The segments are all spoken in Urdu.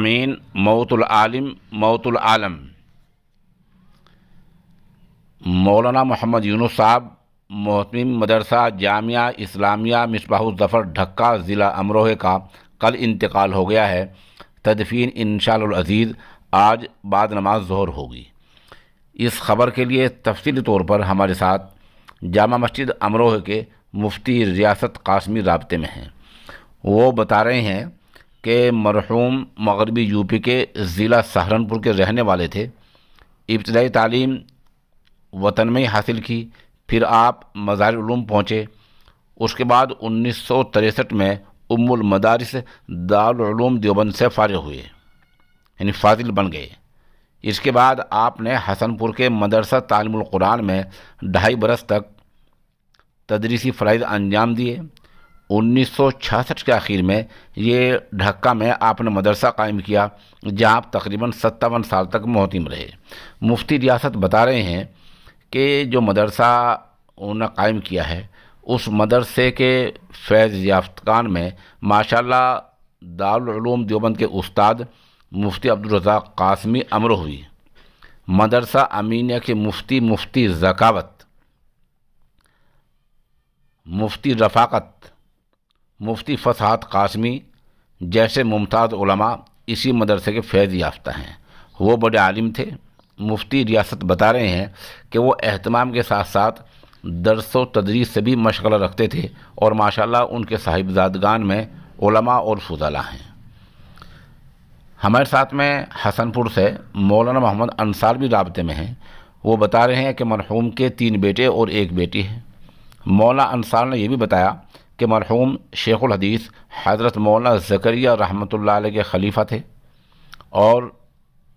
سامعین، موت العالم موت العالم مولانا محمد یونس صاحب، محتمم مدرسہ جامعہ اسلامیہ مصباح الظفر ڈھکہ ضلع امروہہ کا کل انتقال ہو گیا ہے۔ تدفین انشاءاللہ العزیز آج بعد نماز ظہر ہوگی۔ اس خبر کے لیے تفصیلی طور پر ہمارے ساتھ جامع مسجد امروہہ کے مفتی ریاست قاسمی رابطے میں ہیں۔ وہ بتا رہے ہیں کہ مرحوم مغربی یو پی کے ضلع سہارنپور کے رہنے والے تھے۔ ابتدائی تعلیم وطن میں ہی حاصل کی، پھر آپ مظاہر علوم پہنچے۔ اس کے بعد 1963 میں ام المدارس دارالعلوم دیوبند سے فارغ ہوئے، یعنی فاضل بن گئے۔ اس کے بعد آپ نے حسن پور کے مدرسہ تعلیم القرآن میں 2.5 برس تک تدریسی فرائض انجام دیے۔ 1966 کے آخر میں یہ ڈھکہ میں آپ نے مدرسہ قائم کیا، جہاں آپ تقریباً 57 سال تک محتم رہے۔ مفتی ریاست بتا رہے ہیں کہ جو مدرسہ انہوں نے قائم کیا ہے، اس مدرسے کے فیض یافتگان میں ماشاءاللہ دارالعلوم دیوبند کے استاد مفتی عبدالرزاق قاسمی امروہوی، مدرسہ امینیہ کے مفتی ذکاوت، مفتی رفاقت، مفتی فصاحت قاسمی جیسے ممتاز علماء اسی مدرسے کے فیض یافتہ ہیں۔ وہ بڑے عالم تھے۔ مفتی ریاست بتا رہے ہیں کہ وہ اہتمام کے ساتھ ساتھ درس و تدریس سے بھی مشغلہ رکھتے تھے، اور ماشاءاللہ ان کے صاحبزادگان میں علماء اور فضلاء ہیں۔ ہمارے ساتھ میں حسن پور سے مولانا محمد انصار بھی رابطے میں ہیں۔ وہ بتا رہے ہیں کہ مرحوم کے 3 بیٹے اور 1 بیٹی ہے۔ مولانا انصار نے یہ بھی بتایا کہ مرحوم شیخ الحدیث حضرت مولانا زکریہ رحمۃ اللہ علیہ کے خلیفہ تھے، اور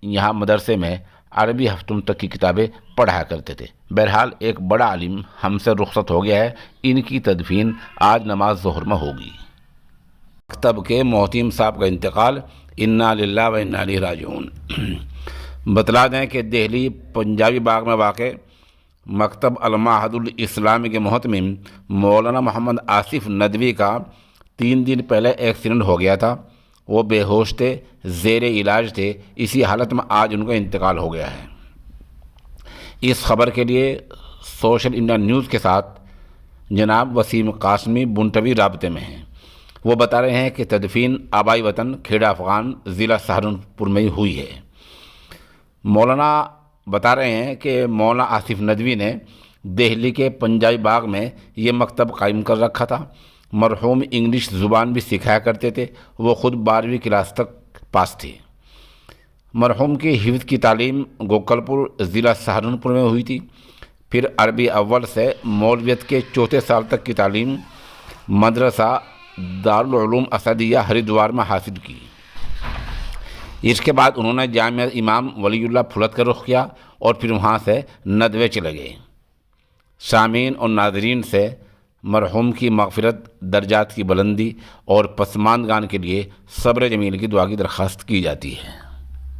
یہاں مدرسے میں عربی ہفتم تک کی کتابیں پڑھایا کرتے تھے۔ بہرحال ایک بڑا عالم ہم سے رخصت ہو گیا ہے۔ ان کی تدفین آج نماز ظہر میں ہوگی۔ مکتب کے محتم صاحب کا انتقال، انا للہ و انا الیہ راجعون۔ بتلا دیں کہ دہلی پنجابی باغ میں واقع مکتب المعہد الاسلامی کے محتمم مولانا محمد آصف ندوی کا 3 دن پہلے ایکسیڈنٹ ہو گیا تھا۔ وہ بے ہوش تھے، زیر علاج تھے۔ اسی حالت میں آج ان کا انتقال ہو گیا ہے۔ اس خبر کے لیے سوشل انڈیا نیوز کے ساتھ جناب وسیم قاسمی بنٹوی رابطے میں ہیں۔ وہ بتا رہے ہیں کہ تدفین آبائی وطن کھیڑا افغان ضلع سہارنپور میں ہی ہوئی ہے۔ مولانا بتا رہے ہیں کہ مولانا آصف ندوی نے دہلی کے پنجابی باغ میں یہ مکتب قائم کر رکھا تھا۔ مرحوم انگلش زبان بھی سکھایا کرتے تھے۔ وہ خود 12ویں کلاس تک پاس تھے۔ مرحوم کی حفظ کی تعلیم گوکلپور ضلع سہارنپور میں ہوئی تھی۔ پھر عربی اول سے مولویت کے 4تھے سال تک کی تعلیم مدرسہ دارالعلوم اسدیہ ہریدوار میں حاصل کی۔ اس کے بعد انہوں نے جامعہ امام ولی اللہ پھلت کا رخ کیا، اور پھر وہاں سے ندوے چلے گئے۔ سامعین اور ناظرین سے مرحوم کی مغفرت، درجات کی بلندی اور پسماندگان کے لیے صبر جمیل کی دعا کی درخواست کی جاتی ہے۔